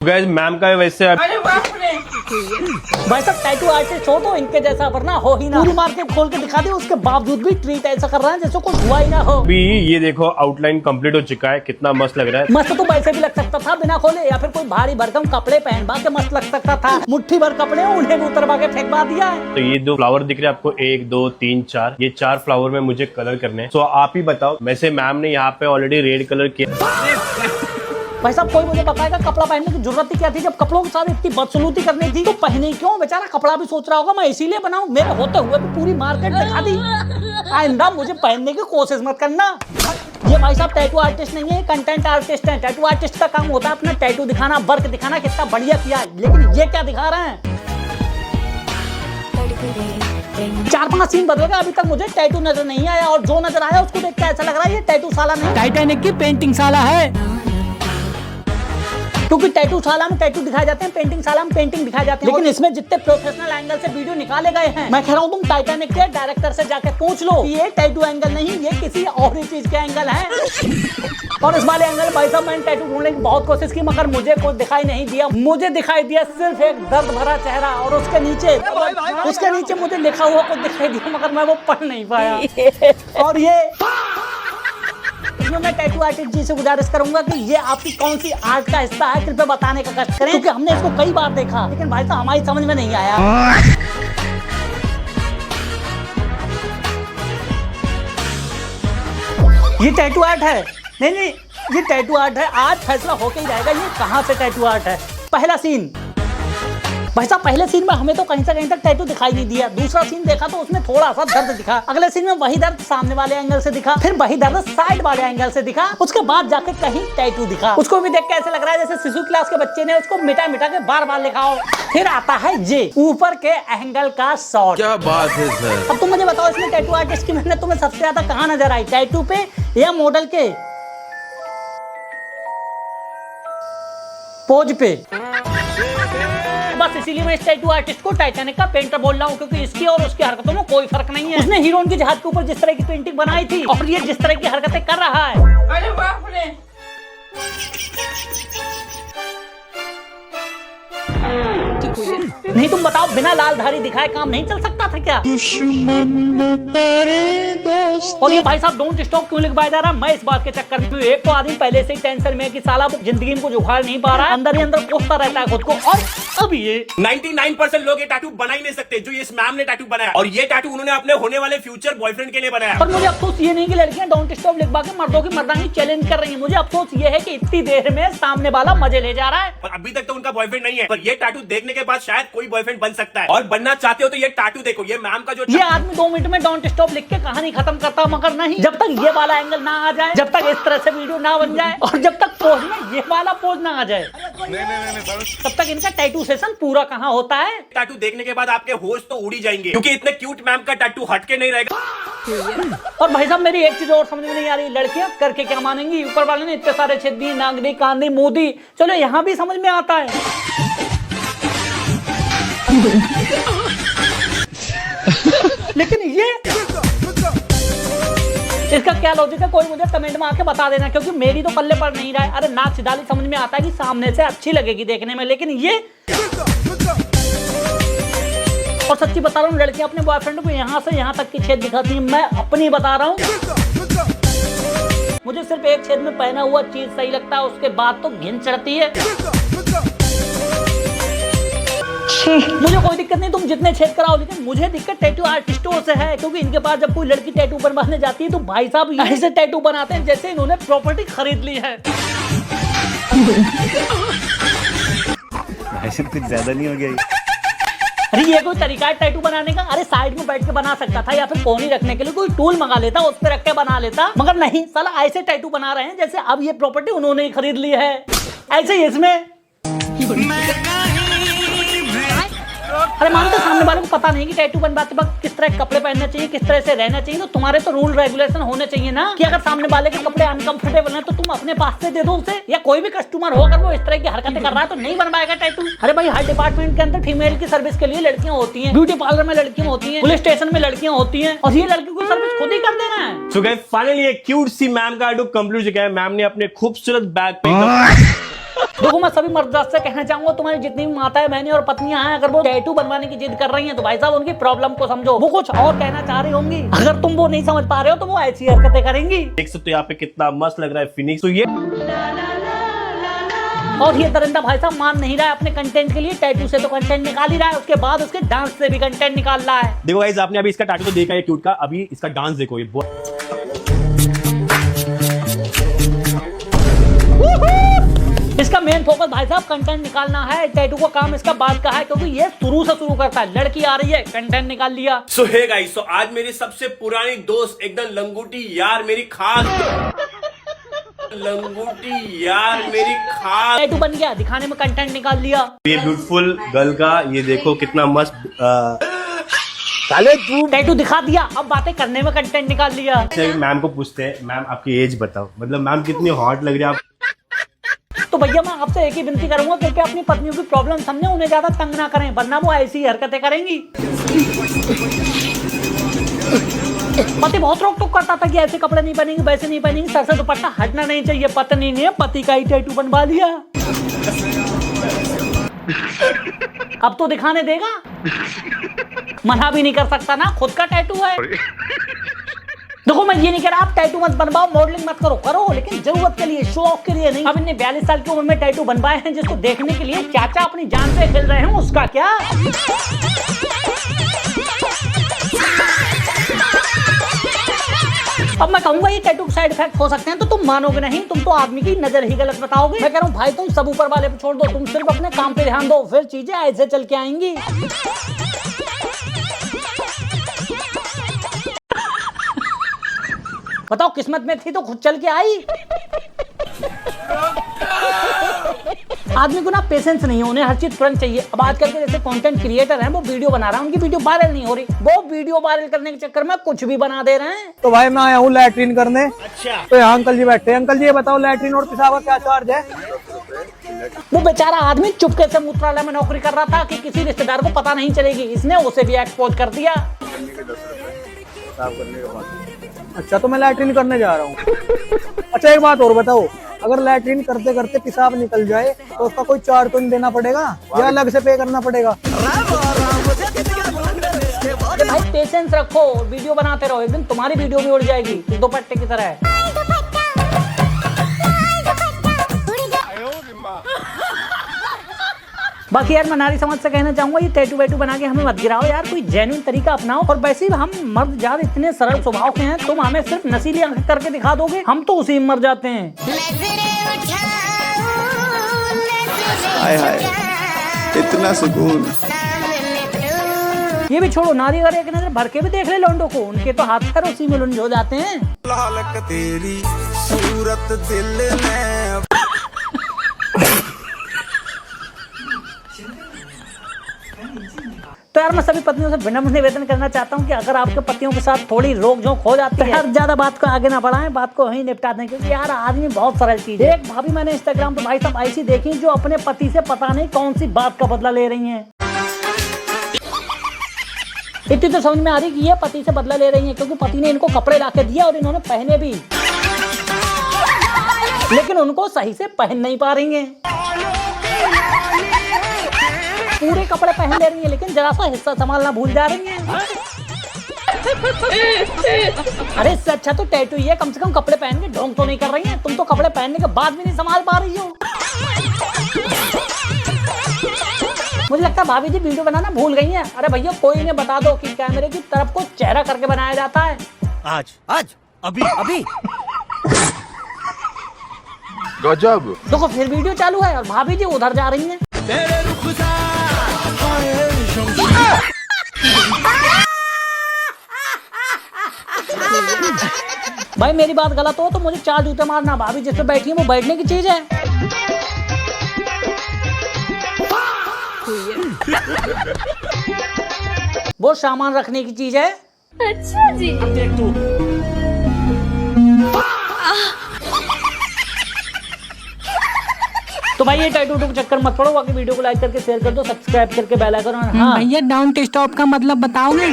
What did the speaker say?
Guys ma'am का वैसे अरे बाप रे। भाई साहब टैटू आर्टिस्ट हो तो इनके जैसा वरना हो ही ना। पूरी मार्केट खोल के दिखा दी, उसके बावजूद भी ट्रीट ऐसा कर रहा है जैसे कुछ हुआ ही ना हो। भी ये देखो आउटलाइन कंप्लीट हो चुका है, कितना मस्त लग रहा है। मस्त तो वैसे भी लग सकता था बिना खोले, या फिर कोई भारी भरकम कपड़े पहन के मस्त लग सकता था। मुट्ठी भर कपड़े उन्हें भी उतरवा के फेंकवा दिया है। तो ये दो फ्लावर दिख रहे हैं आपको, 1 2 3 4, ये 4 फ्लावर में मुझे कलर करने हैं। तो आप ही बताओ, वैसे मैम ने यहाँ पे ऑलरेडी रेड कलर किया। भाई साहब कोई मुझे बताएगा कपड़ा पहनने की जरूरत ही क्या थी? जब कपड़ों के साथ इतनी बदसलूकी करनी थी तो पहने क्यों? बेचारा कपड़ा भी सोच रहा होगा मैं इसीलिए बनाऊं, मेरे होते हुए भी पूरी मार्केट दिखा दी। आइंदा मुझे पहनने की कोशिश मत करना। ये भाई साहब टैटू आर्टिस्ट नहीं है, कंटेंट आर्टिस्ट है। टैटू आर्टिस्ट का काम होता है अपना टैटू दिखाना, वर्क दिखाना, कितना बढ़िया किया। लेकिन ये क्या दिखा रहे हैं? 4-5 सीन बदल गए, अभी तक मुझे टैटू नजर नहीं आया। और जो नजर आया उसको देख के ऐसा लग रहा है ये टैटू साला नहीं, टाइटैनिक की पेंटिंग साला है। क्योंकि टैटू साला में टैटू दिखाए जाते हैं, पेंटिंग साला में पेंटिंग दिखाए जाते हैं। लेकिन इसमें जितने प्रोफेशनल एंगल से वीडियो निकाले गए हैं, मैं कह रहा हूँ तुम टाइटैनिक के डायरेक्टर से जाके पूछ लो, ये टैटू एंगल नहीं, ये किसी और ही चीज के एंगल है। और इस वाले एंगल भाई साहब मैंने टैटू ढूंढने की बहुत कोशिश की, मगर मुझे कुछ दिखाई नहीं दिया। मुझे दिखाई दिया सिर्फ एक दर्द भरा चेहरा, और उसके नीचे मुझे लिखा हुआ कुछ दिखाई दिया, मगर मैं वो पढ़ नहीं पाया। और ये मैं टैटू आर्टिस्ट जी से गुजारिश करूंगा कि ये आपकी कौन सी आर्ट का हिस्सा है, कृपया बताने का कष्ट करें, क्योंकि हमने इसको कई बार देखा लेकिन भाई साहब हमारी समझ में नहीं आया। ये टैटू आर्ट है? नहीं, ये टैटू आर्ट है। आज फैसला होके ही जाएगा ये कहां से टैटू आर्ट है। पहला सीन भाई साहब, पहले सीन में हमें तो कहीं से कहीं तक टैटू दिखाई नहीं दिया। दूसरा सीन देखा तो उसमें थोड़ा सा दर्द दिखा। अगले सीन में वही दर्द सामने वाले एंगल से दिखा, फिर वही दर्द साइड वाले एंगल से दिखा, उसके बाद जाके कहीं टैटू दिखा। उसको भी देख के ऐसे लग रहा है जैसे शिशु क्लास के बच्चे ने उसको मिटा के बार लिखा हो। फिर आता है ये ऊपर के एंगल का शॉट। क्या बात है सर। अब तुम मुझे बताओ इसमें टैटू आर्टिस्ट की मेहनत तुम्हें सबसे ज्यादा कहाँ नजर आई, टैटू पे या मॉडल के पोज पे? बस इसीलिए मैं इस टैटू आर्टिस्ट को टाइटैनिक का पेंटर बोल रहा हूँ, क्योंकि इसकी और उसकी हरकतों में कोई फर्क नहीं है। उसने हीरोइन के जहाज के ऊपर जिस तरह की पेंटिंग बनाई थी और ये जिस तरह की हरकतें कर रहा है। अरे बाप रे। नहीं तुम बताओ, बिना लाल धारी दिखाए काम नहीं चल सकता था क्या? और ये भाई साहब डोंट स्टॉप क्यों लिखवाया जा रहा है? मैं इस बात के चक्कर में एक तो आदमी पहले से ही टेंशन में कि साला जिंदगी में कुछ उखाड़ नहीं पा रहा है, अंदर ही अंदर कोसता रहता है खुद को। और अब ये 99% लोग ये टैटू बना ही नहीं सकते जो इस मैम ने टैटू बनाया, और ये टैटू उन्होंने अपने होने वाले फ्यूचर बॉयफ्रेंड के लिए बनाया। पर मुझे अफसोस ये नहीं कि लड़कियां डोंट स्टॉप लिखवा के मर्दों की मर्दानी चैलेंज कर रही हैं। मुझे अफसोस ये है कि इतनी देर में सामने वाला मजे ले जा रहा है। पर अभी तक तो उनका बॉयफ्रेंड नहीं है, पर ये टैटू देखने के बाद शायद कोई बॉयफ्रेंड बन सकता है। और बनना चाहते हो तो ये टैटू देखो, ये मैम का जो ये आदमी 2 मिनट में डोंट स्टॉप लिख के कहानी खत्म करता, मगर नहीं, जब तक ये वाला एंगल ना आ जाए, जब तक इस तरह से वीडियो ना बन जाए, और जब तक पोज में ये वाला पोज ना आ जाए, तब तक इनका टैटू सेशन पूरा कहाँ होता है। टैटू देखने के बाद आपके होश तो उड़ ही जाएंगे, क्योंकि इतने क्यूट मैम का टैटू हटके नहीं रहेगा। और भाई साहब मेरी एक चीज और समझ में नहीं आ रही, लड़कियां करके क्या मानेंगी? ऊपर वाले ने इतने सारे छेद दिए, नाक दी, कान दी, मुंह दी, चलो यहाँ भी समझ में आता है। लेकिन ये इसका क्या लॉजिक है? कोई मुझे कमेंट में आके बता देना, क्योंकि मेरी तो पल्ले पर नहीं रहा है। अरे नाक सीधाली समझ में आता है कि सामने से अच्छी लगेगी देखने में, लेकिन ये और सच्ची बता रहा हूँ, लड़कियां अपने बॉयफ्रेंड को यहाँ से यहाँ तक की छेद दिखाती हैं। मैं अपनी बता रहा हूँ, मुझे सिर्फ एक छेद में पहना हुआ चीज सही लगता है, उसके बाद तो घिन चढ़ती है। मुझे कोई दिक्कत नहीं, तुम जितने छेद कराओ, लेकिन मुझे दिक्कत टैटू आर्टिस्टों से है, क्योंकि इनके पास जब कोई लड़की टैटू बनवाने जाती है तो भाई साहब ऐसे टैटू बनाते हैं जैसे इन्होंने प्रॉपर्टी खरीद ली है। कुछ ज्यादा नहीं हो गया? अरे ये कोई तरीका है टैटू बनाने का? अरे साइड में बैठ के बना सकता था, या फिर कोहनी रखने के लिए कोई टूल मंगा लेता, उस पर रख के बना लेता, मगर नहीं, साला ऐसे टैटू बना रहे हैं जैसे अब ये प्रॉपर्टी उन्होंने ही खरीद ली है। ऐसे ही इसमें अरे मानते सामने वाले को पता नहीं कि टैटू बनवाते वक्त किस तरह कपड़े पहनने चाहिए, किस तरह से रहना चाहिए, तो तुम्हारे तो रूल रेगुलेशन होने चाहिए ना, कि अगर सामने वाले के कपड़े अनकंफर्टेबल हैं तो तुम अपने पास से दे दो उसे। या कोई भी कस्टमर हो अगर वो इस तरह की हरकतें कर रहा है तो नहीं बनवाएगा टैटू। अरे भाई हर डिपार्टमेंट के अंदर फीमेल की सर्विस के लिए लड़कियां होती हैं, ब्यूटी पार्लर में लड़कियां होती हैं, पुलिस स्टेशन में लड़कियां होती हैं, और ये लड़कियों को सर्विस खुद ही कर देना है। सो गाइस फाइनली एक क्यूट सी मैम का टैटू कंप्लीट हो चुका है। मैम ने अपने खूबसूरत बैग पे देखो मैं सभी मर्द से कहना चाहूंगा, तुम्हारी जितनी भी माताएं बहनें और पत्नियां हैं, अगर वो टैटू बनवाने की जिद कर रही हैं तो भाई साहब उनकी प्रॉब्लम को समझो। वो कुछ और कहना चाह रही होंगी, अगर तुम वो नहीं समझ पा रहे हो तो वो ऐसी हरकतें करेंगी। देख सकते हो यहाँ पे कितना मस्त लग रहा है फिनिश। तो ये और ये दरिंदा भाई साहब मान नहीं रहा है अपने कंटेंट के लिए, टैटू से तो कंटेंट निकाल ही रहा है, उसके बाद उसके डांस से भी कंटेंट निकाल रहा है। देखो गाइस, आपने अभी इसका टैटू तो देखा है क्यूट का, अभी इसका डांस देखो। ये इसका मेन फोकस भाई साहब कंटेंट निकालना है। टैटू का काम इसका बाद का है, क्योंकि ये शुरू से शुरू करता है। लड़की आ रही है, कंटेंट निकाल लिया। सो हे गाइस, सो आज मेरी सबसे पुरानी दोस्त, एकदम लंगूटी यार, मेरी खास लंगूटी यार, मेरी खास टैटू बन गया, दिखाने में कंटेंट निकाल लिया। ये ब्यूटीफुल गर्ल का ये देखो कितना मस्त साले तू टैटू दिखा दिया, अब बातें करने में कंटेंट निकाल लिया। मैम को पूछते हैं, मैम आपकी एज बताओ, मतलब मैम कितनी हॉट लग रही है आप। तो भैया मैं आपसे एक ही विनती करूंगा, क्योंकि अपनी पत्नियों की प्रॉब्लम समझे, उन्हें ज्यादा तंग ना करें, वरना वो ऐसी हरकतें करेंगी। पति बहुत रोक टोक करता था कि ऐसे कपड़े नहीं पहनेंगे, वैसे नहीं पहनेंगे, सर से दुपट्टा हटना नहीं चाहिए। पत्नी ने पति का ही टैटू बनवा लिया। अब तो दिखाने देगा, मना भी नहीं कर सकता ना, खुद का टैटू है। देखो मैं ये नहीं कह रहा आप टैटू मत बनवाओ, मॉडलिंग मत करो, करो लेकिन जरूरत के लिए, शो ऑफ के लिए नहीं। अब इन्हें 42 साल की उम्र में टैटू बनवाए हैं, जिसको देखने के लिए चाचा अपनी जान पे खेल रहे हैं, उसका क्या। अब मैं कहूंगा ये टैटू के साइड इफेक्ट हो सकते हैं, तो तुम मानोगे नहीं, तुम तो आदमी की नजर ही गलत बताओगे। मैं कह रहा हूँ भाई, तुम सब ऊपर वाले पे छोड़ दो, तुम सिर्फ अपने काम पे ध्यान दो, फिर चीजें ऐसे चल के आएंगी। बताओ, किस्मत में थी तो खुद चल के आई। आदमी को ना पेशेंस नहीं है, उन्हें हर चीज तुरंत चाहिए। अब आजकल के जैसे कंटेंट क्रिएटर हैं, वो वीडियो बना रहा है, उनकी वीडियो वायरल नहीं हो रही, वो वीडियो वायरल करने के चक्कर में कुछ भी बना दे रहे हैं। तो भाई मैं आया हूँ लैट्रिन करने। अच्छा। तो यहाँ अंकल जी बैठे। अंकल जी ये बताओ, लैट्रिन और पेशाब का क्या चार्ज है? वो बेचारा आदमी चुपके से मूत्रालय में नौकरी कर रहा था कि किसी रिश्तेदार को पता नहीं चलेगी, इसने उसे भी एक्सपोज कर दिया। अच्छा, तो मैं लैट्रिन करने जा रहा हूँ। अच्छा एक बात और बताओ, अगर लैट्रिन करते करते पेशाब निकल जाए तो उसका कोई चार्ज तो नहीं देना पड़ेगा, या अलग से पे करना पड़ेगा? भाई पेशेंस रखो, वीडियो बनाते रहो, एक दिन तुम्हारी वीडियो भी उड़ जाएगी दुपट्टे की तरह। बाकी यार मैं नारी समाज से कहना चाहूंगा, ये टैटू वैटू बना के हमें मत गिराओ यार, कोई जेन्युइन तरीका अपनाओ। और वैसे ही हम मर्द जात इतने सरल स्वभाव के हैं, तुम हमें सिर्फ नसीली आंखें करके दिखा दोगे, हम तो उसी में मर जाते हैं। हाय हाय, इतना सुकून। ये भी छोड़ो, नारी अगर एक नजर भर के भी देख ले लौंडों को, उनके तो हाथ पैर उसी में लुंज हो जाते हैं। तेरी सूरत दिल में। तो यार मैं सभी पत्नियों से विनम्र निवेदन करना चाहता हूँ कि अगर आपके पतियों के साथ थोड़ी रोक झोंक हो जाती है, यार ज्यादा बात को आगे ना बढ़ाएं, बात को वहीं निपटा दें, क्योंकि यार आदमी बहुत सरल चीज है। एक भाभी मैंने इंस्टाग्राम पे भाई साहब ऐसी देखी, जो अपने पति से पता नहीं कौन सी बात का बदला ले रही हैं। इतनी तो समझ में आ रही कि ये पति से बदला ले रही हैं, क्योंकि पति ने इनको कपड़े ला के दिया और इन्होंने पहने भी, लेकिन उनको सही से पहन नहीं पा रही हैं। पूरे कपड़े पहन ले रही है, लेकिन जरा सा हिस्सा संभालना भूल जा रही हैं। अरे इससे अच्छा तो टैटू ही है, कम से कम कपड़े पहन के ढोंग तो नहीं कर रही हैं। तुम तो कपड़े पहनने के बाद भी नहीं संभाल पा रही हो। मुझे लगता है भाभी जी वीडियो बनाना भूल गई हैं। अरे भैया कोई इन्हें बता दो कि कैमरे की तरफ को चेहरा करके बनाया जाता है। आज अभी गजब। देखो फिर वीडियो चालू है और भाभी जी उधर जा रही हैं। भाई मेरी बात गलत हो तो मुझे 4 जूते मारना, भाभी जिस पे बैठी है वो बैठने की चीज है। वो सामान रखने की चीज है। अच्छा जी। देख तू। तो भाई ये टैटू के चक्कर मत पड़ो, बाकी वीडियो को लाइक करके शेयर कर दो, सब्सक्राइब करके बेल आइकन। हाँ भैया डाउन टेस्ट ऑफ का मतलब बताओगे?